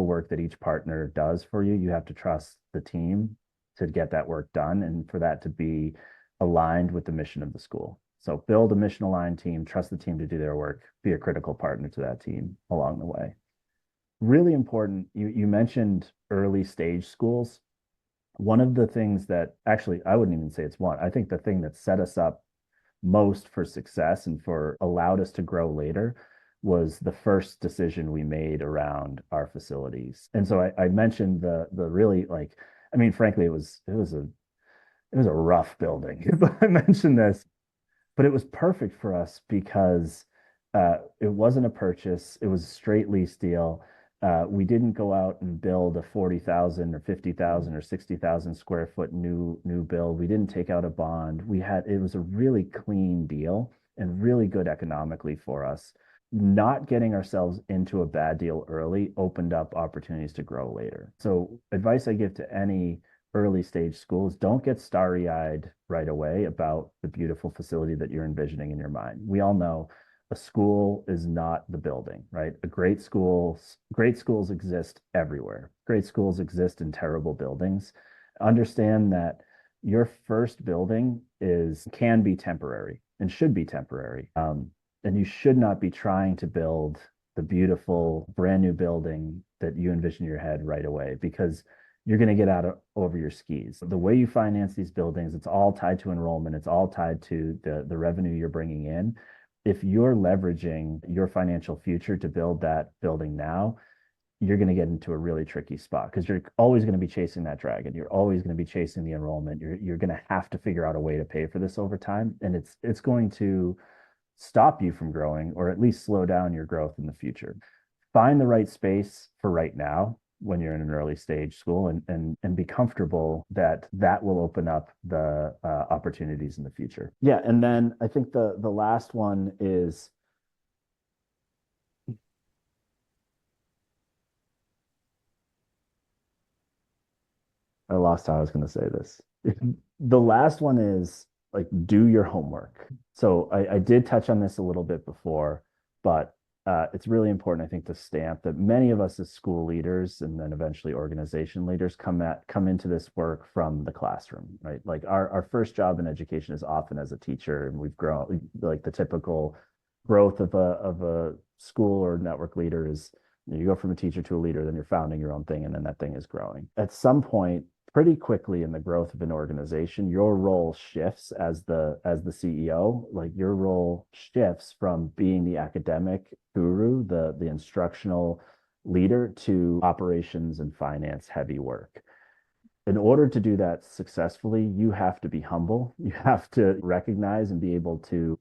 work that each partner does for you, you have to trust the team to get that work done and for that to be aligned with the mission of the school. So build a mission aligned team, trust the team to do their work, be a critical partner to that team along the way. Really important, you mentioned early stage schools. One of the things that actually, I wouldn't even say it's one, I think the thing that set us up most for success and allowed us to grow later was the first decision we made around our facilities. And so I mentioned the really frankly, it was a rough building. I mentioned this, but it was perfect for us because it wasn't a purchase. It was a straight lease deal. We didn't go out and build a 40,000 or 50,000 or 60,000 square foot new build. We didn't take out a bond. It was a really clean deal and really good economically for us. Not getting ourselves into a bad deal early opened up opportunities to grow later. So advice I give to any early stage schools, don't get starry-eyed right away about the beautiful facility that you're envisioning in your mind. We all know a school is not the building, right? Great schools exist everywhere. Great schools exist in terrible buildings. Understand that your first building can be temporary and should be temporary. And you should not be trying to build the beautiful brand new building that you envision in your head right away, because you're going to get over your skis. The way you finance these buildings, it's all tied to enrollment. It's all tied to the revenue you're bringing in. If you're leveraging your financial future to build that building now, you're going to get into a really tricky spot, because you're always going to be chasing that dragon. You're always going to be chasing the enrollment. You're going to have to figure out a way to pay for this over time. And it's going to stop you from growing, or at least slow down your growth in the future. Find the right space for right now when you're in an early stage school, and be comfortable that will open up the opportunities in the future. Yeah, and then I think the last one is, I lost how I was going to say this. The last one is, like, do your homework. So I did touch on this a little bit before, but it's really important, I think, to stamp that many of us as school leaders, and then eventually organization leaders, come into this work from the classroom, right? Like our first job in education is often as a teacher, and we've grown, like the typical growth of a school or network leader is, you go from a teacher to a leader, then you're founding your own thing, and then that thing is growing. At some point, pretty quickly in the growth of an organization, your role shifts as the CEO. Like, your role shifts from being the academic guru, the instructional leader, to operations and finance heavy work. In order to do that successfully, you have to be humble. You have to recognize and be able to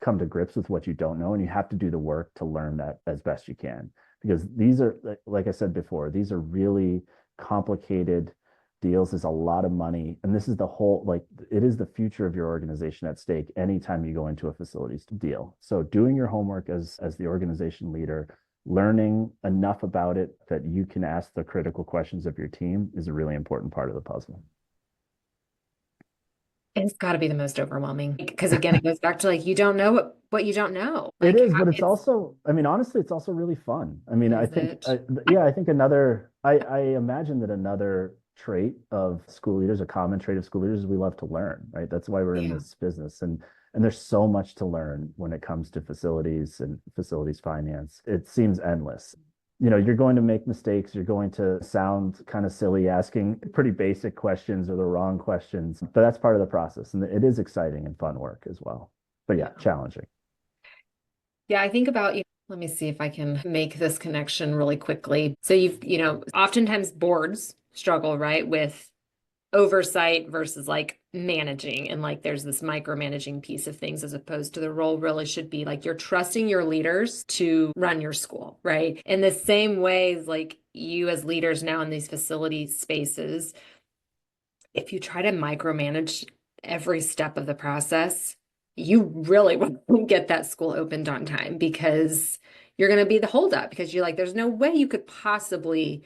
come to grips with what you don't know, and you have to do the work to learn that as best you can. Because these are, like I said before, these are really complicated deals. There's a lot of money, and this is it is the future of your organization at stake anytime you go into a facilities deal. So doing your homework as the organization leader, learning enough about it that you can ask the critical questions of your team, is a really important part of the puzzle. It's got to be the most overwhelming, because again, it goes back to, like, you don't know what you don't know. It Like, is, but it's also, I mean, honestly, it's also really fun. I mean, I think, I imagine that another trait of school leaders, a common trait of school leaders, is we love to learn, right? That's why we're in this business. And there's so much to learn when it comes to facilities and facilities finance. It seems endless. You're going to make mistakes. You're going to sound kind of silly asking pretty basic questions or the wrong questions, but that's part of the process. And it is exciting and fun work as well. But yeah, challenging. Yeah, I think about, let me see if I can make this connection really quickly. So oftentimes boards struggle, right, with oversight versus like managing, and like there's this micromanaging piece of things, as opposed to the role really should be like you're trusting your leaders to run your school, right? In the same ways, like, you as leaders now in these facility spaces, if you try to micromanage every step of the process, you really won't get that school opened on time, because you're going to be the holdup, because you're like, there's no way you could possibly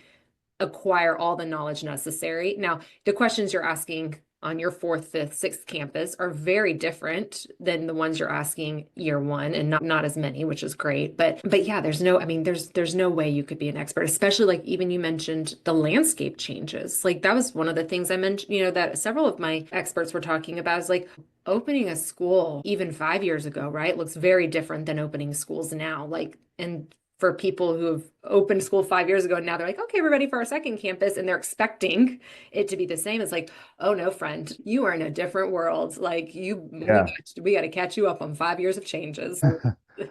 acquire all the knowledge necessary. Now, the questions you're asking on your fourth, fifth, sixth campus are very different than the ones you're asking year one, and not as many, which is great. But yeah, there's no way you could be an expert, especially, like, even you mentioned the landscape changes. Like, that was one of the things I mentioned, that several of my experts were talking about, is like, opening a school even 5 years ago, right, looks very different than opening schools now. Like, and for people who have opened school 5 years ago, and now they're like, okay, we're ready for our second campus, and they're expecting it to be the same. It's like, oh no, friend, you are in a different world. Like, we got to catch you up on 5 years of changes.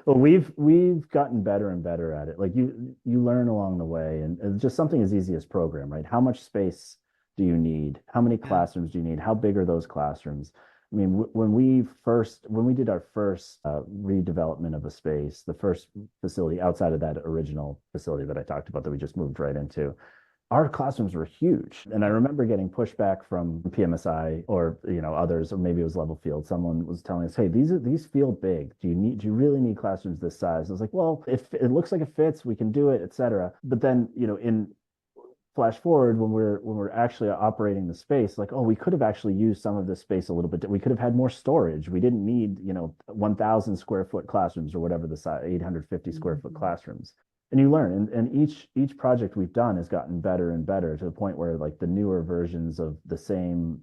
Well, we've gotten better and better at it. Like, you learn along the way, and it's just something as easy as program, right? How much space do you need? How many classrooms do you need? How big are those classrooms? I mean, when we did our first redevelopment of a space, the first facility outside of that original facility that I talked about that we just moved right into, our classrooms were huge. And I remember getting pushback from PMSI or others, or maybe it was Level Field. Someone was telling us, hey, these feel big. Do you really need classrooms this size? I was like, well, if it looks like it fits, we can do it, et cetera. But then, in flash forward when we're actually operating the space, like, oh, we could have actually used some of this space a little bit. We could have had more storage. We didn't need 1,000 square foot classrooms or whatever the size, 850 square foot classrooms. And you learn, and each project we've done has gotten better and better to the point where like the newer versions of the same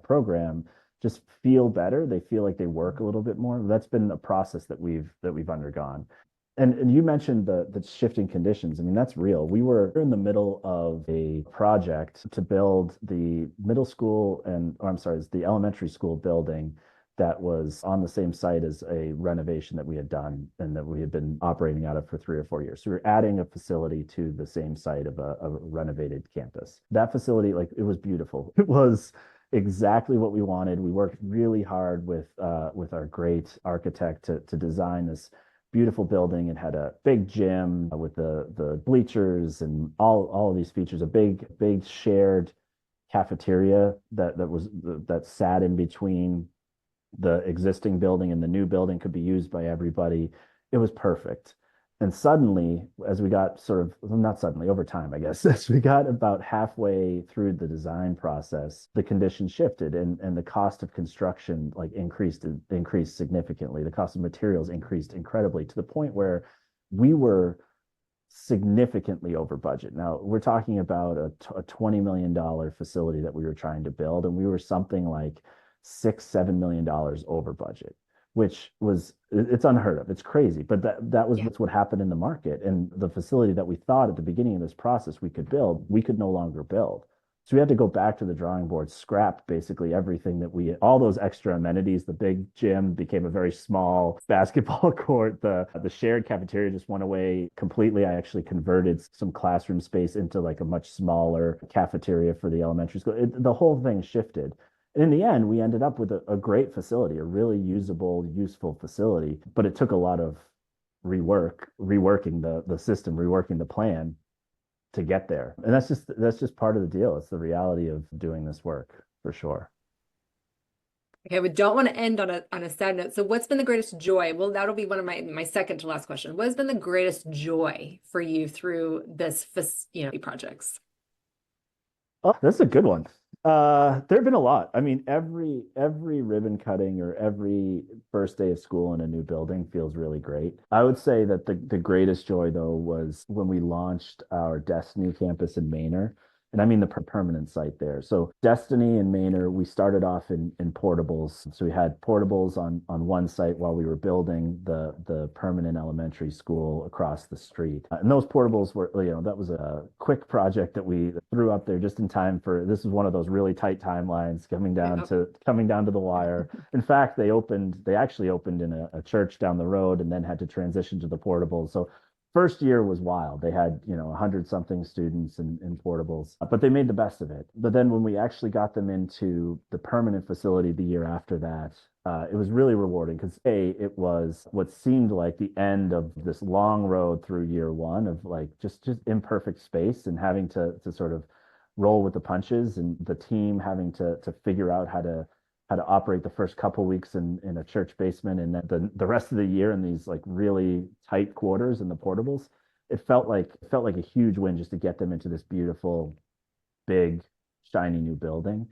program just feel better. They feel like they work a little bit more. That's been a process that we've undergone. And you mentioned the shifting conditions. I mean, that's real. We were in the middle of a project to build the middle school the elementary school building that was on the same site as a renovation that we had done and that we had been operating out of for 3 or 4 years. So we were adding a facility to the same site of a renovated campus. That facility, like, it was beautiful. It was exactly what we wanted. We worked really hard with our great architect to design this beautiful building. It had a big gym with the bleachers and all of these features, a big shared cafeteria that sat in between the existing building and the new building, could be used by everybody. It was perfect. And suddenly, as we got not suddenly, over time, I guess, as we got about halfway through the design process, the conditions shifted and the cost of construction like increased significantly. The cost of materials increased incredibly to the point where we were significantly over budget. Now, we're talking about a $20 million facility that we were trying to build, and we were something like $6-7 million over budget, which it's unheard of. It's crazy, but that was what happened in the market. And the facility that we thought at the beginning of this process we could build, we could no longer build. So we had to go back to the drawing board, scrap basically everything all those extra amenities. The big gym became a very small basketball court. The shared cafeteria just went away completely. I actually converted some classroom space into like a much smaller cafeteria for the elementary school. The whole thing shifted. And in the end, we ended up with a great facility, a really usable, useful facility. But it took a lot of reworking the system, reworking the plan to get there. And that's just part of the deal. It's the reality of doing this work, for sure. Okay, we don't want to end on a sad note. So what's been the greatest joy? Well, that'll be one of my second to last question. What has been the greatest joy for you through this projects? Oh, that's a good one. There have been a lot. I mean, every ribbon cutting or every first day of school in a new building feels really great. I would say that the greatest joy, though, was when we launched our Destiny campus in Manor. And I mean the permanent site there. So Destiny and Manor, we started off in portables. So we had portables on one site while we were building the permanent elementary school across the street. And those portables were, that was a quick project that we threw up there just in time for, this is one of those really tight timelines coming down to the wire. In fact, they actually opened in a church down the road and then had to transition to the portables. So first year was wild. They had, 100 something students in portables, but they made the best of it. But then when we actually got them into the permanent facility the year after that, it was really rewarding because it was what seemed like the end of this long road through year one of like just imperfect space and having to sort of roll with the punches, and the team having to figure out how to operate the first couple weeks in a church basement, and then the rest of the year in these like really tight quarters in the portables. It felt like a huge win just to get them into this beautiful, big, shiny new building.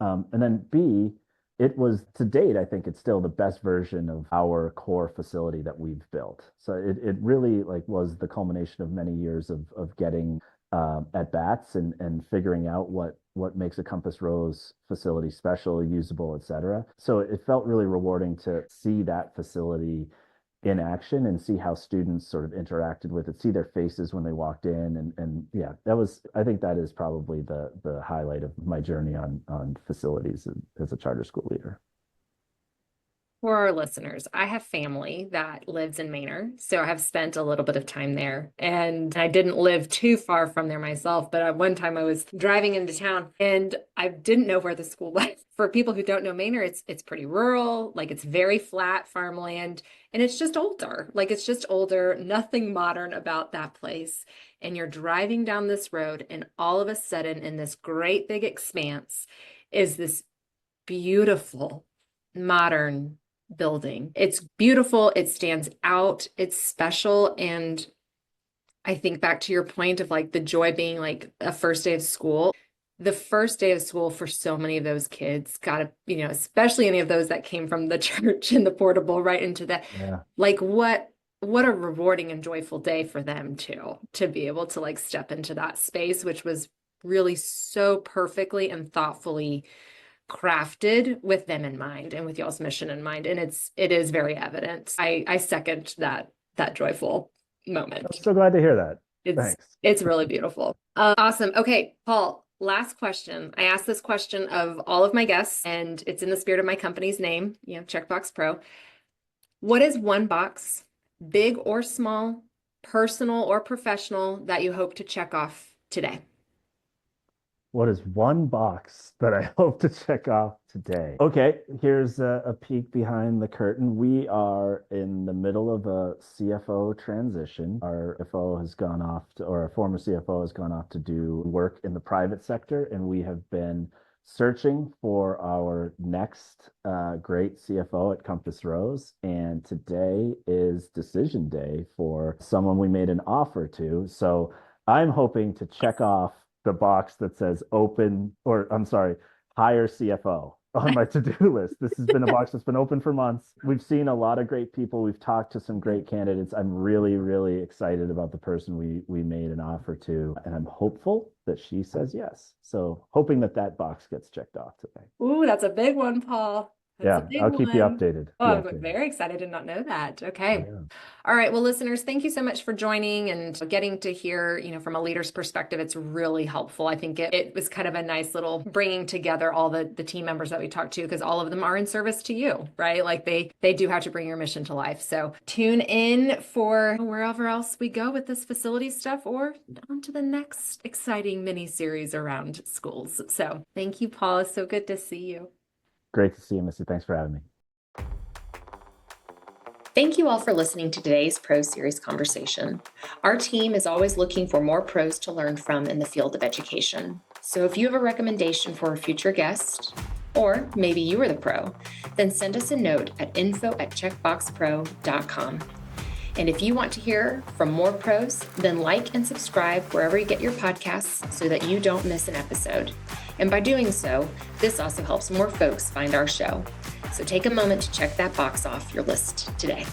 And then B, it was, to date, I think it's still the best version of our core facility that we've built. So it really like was the culmination of many years of getting at bats and figuring out what makes a Compass Rose facility special, usable, et cetera. So it felt really rewarding to see that facility in action and see how students sort of interacted with it, see their faces when they walked in. And yeah, I think that is probably the highlight of my journey on facilities as a charter school leader. For our listeners, I have family that lives in Manor, so I have spent a little bit of time there. And I didn't live too far from there myself, but at one time I was driving into town and I didn't know where the school was. For people who don't know Manor, it's pretty rural, like it's very flat farmland, and it's just older. Like it's just older, nothing modern about that place. And you're driving down this road, and all of a sudden, in this great big expanse, is this beautiful modern building. It's beautiful, it stands out, it's special. And I think back to your point of like the joy being like a first day of school. The first day of school for so many of those kids gotta, especially any of those that came from the church and the portable right into that. Yeah. Like what a rewarding and joyful day for them too, to be able to like step into that space, which was really so perfectly and thoughtfully crafted with them in mind and with y'all's mission in mind. And it is very evident. I second that joyful moment. I'm so glad to hear that. Thanks. It's really beautiful. Awesome. Okay, Paul, last question. I asked this question of all of my guests, and it's in the spirit of my company's name, CheckBox Pro. What is one box, big or small, personal or professional, that you hope to check off today? What is one box that I hope to check off today? Okay, here's a peek behind the curtain. We are in the middle of a CFO transition. Our CFO has gone off or a former CFO has gone off to do work in the private sector, and we have been searching for our next great CFO at Compass Rose. And today is decision day for someone we made an offer to. So I'm hoping to check off the box that says hire CFO on my to-do list. This has been a box that's been open for months. We've seen a lot of great people. We've talked to some great candidates. I'm really, really excited about the person we made an offer to, and I'm hopeful that she says yes. So hoping that box gets checked off today. Ooh, that's a big one, Paul. That's I'll keep you updated. Oh, I'm very excited to not know that. Okay. Yeah. All right. Well, listeners, thank you so much for joining and getting to hear, from a leader's perspective. It's really helpful. I think it was kind of a nice little bringing together all the team members that we talked to, because all of them are in service to you, right? Like they do have to bring your mission to life. So tune in for wherever else we go with this facility stuff, or on to the next exciting mini series around schools. So thank you, Paul. It's so good to see you. Great to see you, Missy. Thanks for having me. Thank you all for listening to today's Pro Series conversation. Our team is always looking for more pros to learn from in the field of education. So if you have a recommendation for a future guest, or maybe you are the pro, then send us a note at info@checkboxpro.com. And if you want to hear from more pros, then like and subscribe wherever you get your podcasts so that you don't miss an episode. And by doing so, this also helps more folks find our show. So take a moment to check that box off your list today.